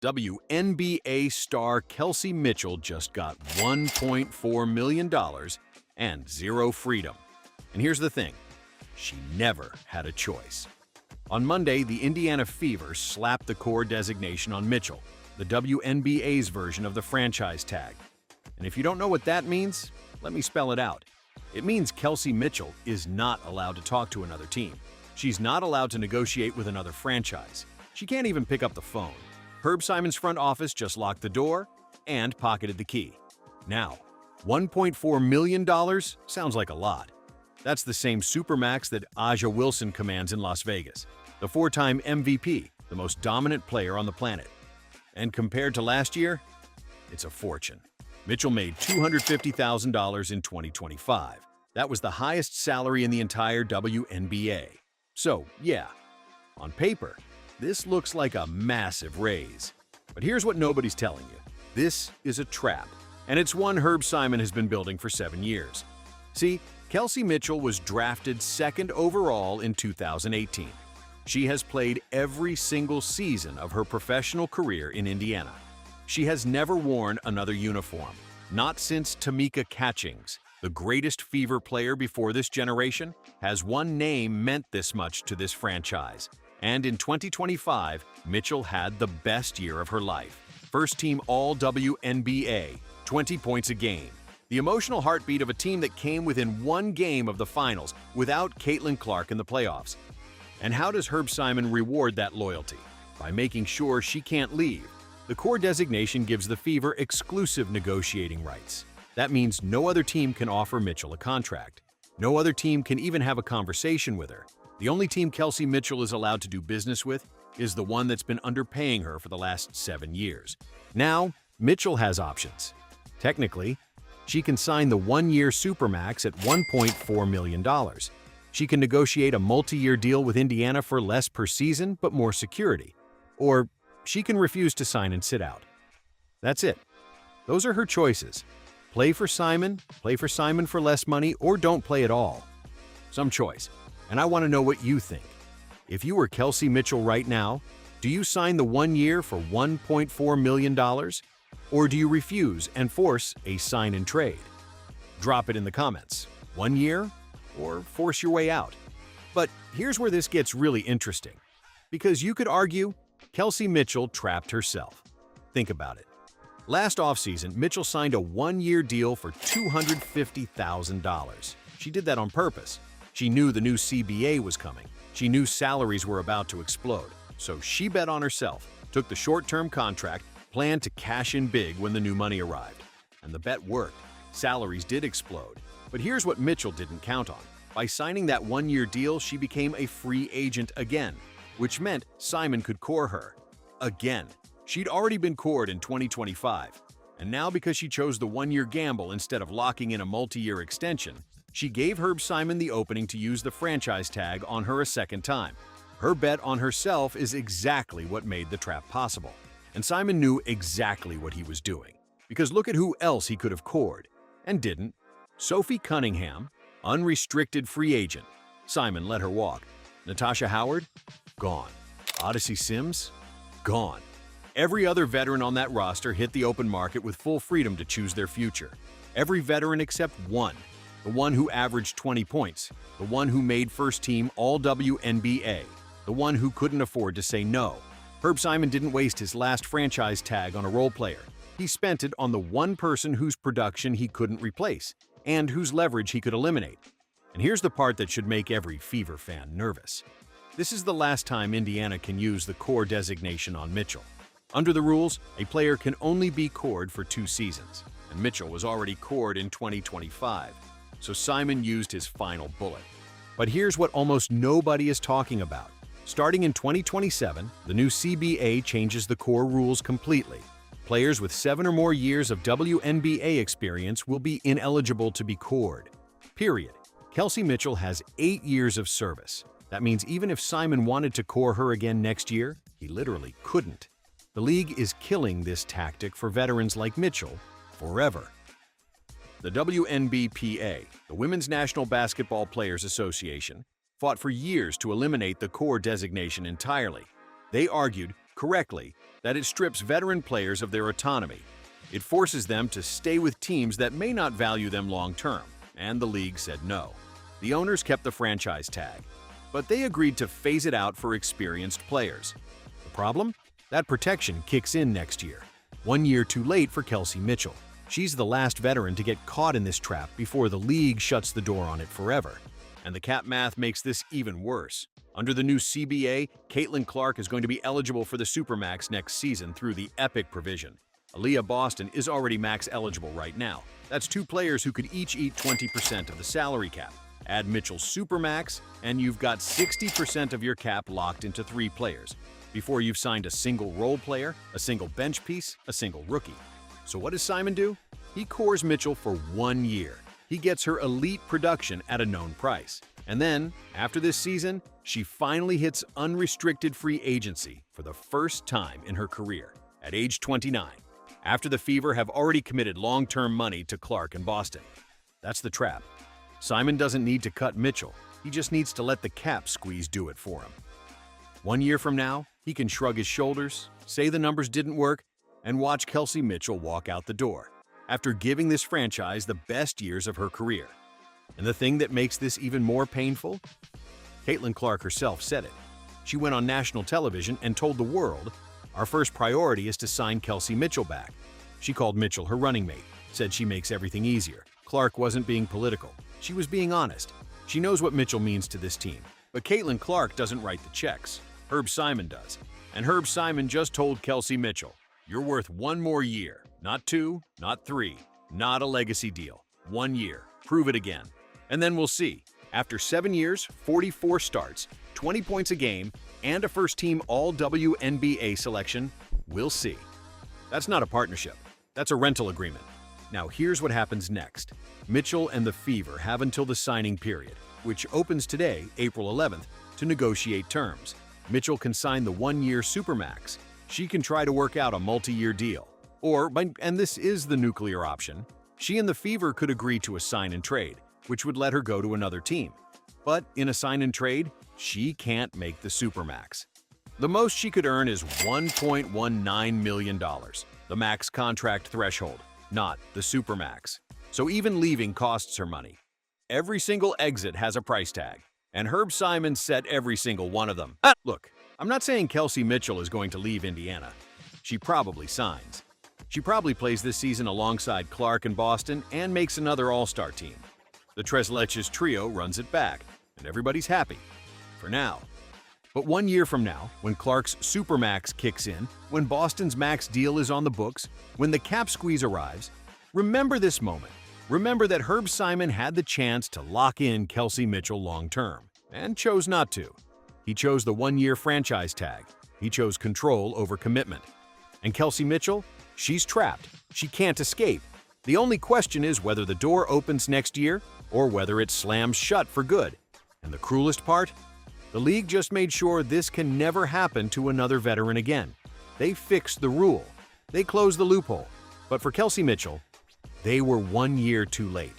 WNBA star Kelsey Mitchell just got $1.4 million and zero freedom. And here's the thing, she never had a choice. On Monday, the Indiana Fever slapped the core designation on Mitchell, the WNBA's version of the franchise tag. And if you don't know what that means, let me spell it out. It means Kelsey Mitchell is not allowed to talk to another team. She's not allowed to negotiate with another franchise. She can't even pick up the phone. Herb Simon's front office just locked the door and pocketed the key. Now, $1.4 million sounds like a lot. That's the same supermax that Aliyah Wilson commands in Las Vegas, the four-time MVP, the most dominant player on the planet. And compared to last year, it's a fortune. Mitchell made $250,000 in 2025. That was the highest salary in the entire WNBA. So, yeah, on paper, this looks like a massive raise. But here's what nobody's telling you. This is a trap, and it's one Herb Simon has been building for 7 years. See, Kelsey Mitchell was drafted second overall in 2018. She has played every single season of her professional career in Indiana. She has never worn another uniform, not since Tamika Catchings, the greatest Fever player before this generation, has one name meant this much to this franchise. And in 2025, Mitchell had the best year of her life. First team All-WNBA, 20 points a game. The emotional heartbeat of a team that came within one game of the finals without Caitlin Clark in the playoffs. And how does Herb Simon reward that loyalty? By making sure she can't leave. The core designation gives the Fever exclusive negotiating rights. That means no other team can offer Mitchell a contract. No other team can even have a conversation with her. The only team Kelsey Mitchell is allowed to do business with is the one that's been underpaying her for the last 7 years. Now, Mitchell has options. Technically, she can sign the one-year supermax at $1.4 million. She can negotiate a multi-year deal with Indiana for less per season but more security. Or she can refuse to sign and sit out. That's it. Those are her choices. Play for Simon for less money, or don't play at all. Some choice. And I want to know what you think. If you were Kelsey Mitchell right now, do you sign the 1 year for $1.4 million? Or do you refuse and force a sign and trade? Drop it in the comments. 1 year or force your way out? But here's where this gets really interesting. Because you could argue Kelsey Mitchell trapped herself. Think about it. Last offseason, Mitchell signed a 1-year deal for $250,000. She did that on purpose. She knew the new CBA was coming. She knew salaries were about to explode. So she bet on herself, took the short-term contract, planned to cash in big when the new money arrived. And the bet worked. Salaries did explode. But here's what Mitchell didn't count on. By signing that 1-year deal, she became a free agent again, which meant Simon could core her. Again. She'd already been cored in 2025. And now, because she chose the 1-year gamble instead of locking in a multi-year extension, she gave Herb Simon the opening to use the franchise tag on her a second time. Her bet on herself is exactly what made the trap possible. And Simon knew exactly what he was doing. Because look at who else he could have cored, and didn't. Sophie Cunningham, unrestricted free agent. Simon let her walk. Natasha Howard? Gone. Odyssey Sims? Gone. Every other veteran on that roster hit the open market with full freedom to choose their future. Every veteran except one. The one who averaged 20 points. The one who made first team All-WNBA. The one who couldn't afford to say no. Herb Simon didn't waste his last franchise tag on a role player. He spent it on the one person whose production he couldn't replace, and whose leverage he could eliminate. And here's the part that should make every Fever fan nervous. This is the last time Indiana can use the core designation on Mitchell. Under the rules, a player can only be cored for 2 seasons, and Mitchell was already cored in 2025, so Simon used his final bullet. But here's what almost nobody is talking about. Starting in 2027, the new CBA changes the core rules completely. Players with 7 or more years of WNBA experience will be ineligible to be cored. Period. Kelsey Mitchell has 8 years of service. That means even if Simon wanted to core her again next year, he literally couldn't. The league is killing this tactic for veterans like Mitchell forever. The WNBPA, the Women's National Basketball Players Association, fought for years to eliminate the core designation entirely. They argued correctly, that it strips veteran players of their autonomy. It forces them to stay with teams that may not value them long-term, and the league said no. The owners kept the franchise tag, but they agreed to phase it out for experienced players. The problem? That protection kicks in next year, 1 year too late for Kelsey Mitchell. She's the last veteran to get caught in this trap before the league shuts the door on it forever. And the cap math makes this even worse. Under the new CBA, Caitlin Clark is going to be eligible for the supermax next season through the EPIC provision. Aliyah Boston is already max eligible right now. That's 2 players who could each eat 20% of the salary cap. Add Mitchell's supermax, and you've got 60% of your cap locked into 3 players, before you've signed a single role player, a single bench piece, a single rookie. So what does Simon do? He cores Mitchell for 1 year. He gets her elite production at a known price. And then, after this season, she finally hits unrestricted free agency for the first time in her career, at age 29, after the Fever have already committed long-term money to Clark and Boston. That's the trap. Simon doesn't need to cut Mitchell. He just needs to let the cap squeeze do it for him. 1 year from now, he can shrug his shoulders, say the numbers didn't work, and watch Kelsey Mitchell walk out the door, after giving this franchise the best years of her career. And the thing that makes this even more painful? Caitlin Clark herself said it. She went on national television and told the world, "Our first priority is to sign Kelsey Mitchell back." She called Mitchell her running mate, said she makes everything easier. Clark wasn't being political. She was being honest. She knows what Mitchell means to this team. But Caitlin Clark doesn't write the checks. Herb Simon does. And Herb Simon just told Kelsey Mitchell, "You're worth 1 more year. Not 2, not 3, not a legacy deal. 1 year. Prove it again. And then we'll see." After 7 years, 44 starts, 20 points a game, and a first-team All-WNBA selection, we'll see. That's not a partnership. That's a rental agreement. Now here's what happens next. Mitchell and the Fever have until the signing period, which opens today, April 11th, to negotiate terms. Mitchell can sign the 1-year supermax. She can try to work out a multi-year deal. Or, and this is the nuclear option, she and the Fever could agree to a sign and trade, which would let her go to another team. But in a sign and trade, she can't make the supermax. The most she could earn is $1.19 million, the max contract threshold, not the supermax. So even leaving costs her money. Every single exit has a price tag, and Herb Simon set every single one of them. Look, I'm not saying Kelsey Mitchell is going to leave Indiana. She probably signs. She probably plays this season alongside Clark and Boston and makes another All-Star team. The Tres Leches trio runs it back, and everybody's happy. For now. But 1 year from now, when Clark's supermax kicks in, when Boston's max deal is on the books, when the cap squeeze arrives, remember this moment. Remember that Herb Simon had the chance to lock in Kelsey Mitchell long-term, and chose not to. He chose the 1-year franchise tag. He chose control over commitment. And Kelsey Mitchell? She's trapped. She can't escape. The only question is whether the door opens next year or whether it slams shut for good. And the cruelest part? The league just made sure this can never happen to another veteran again. They fixed the rule. They closed the loophole. But for Kelsey Mitchell, they were 1 year too late.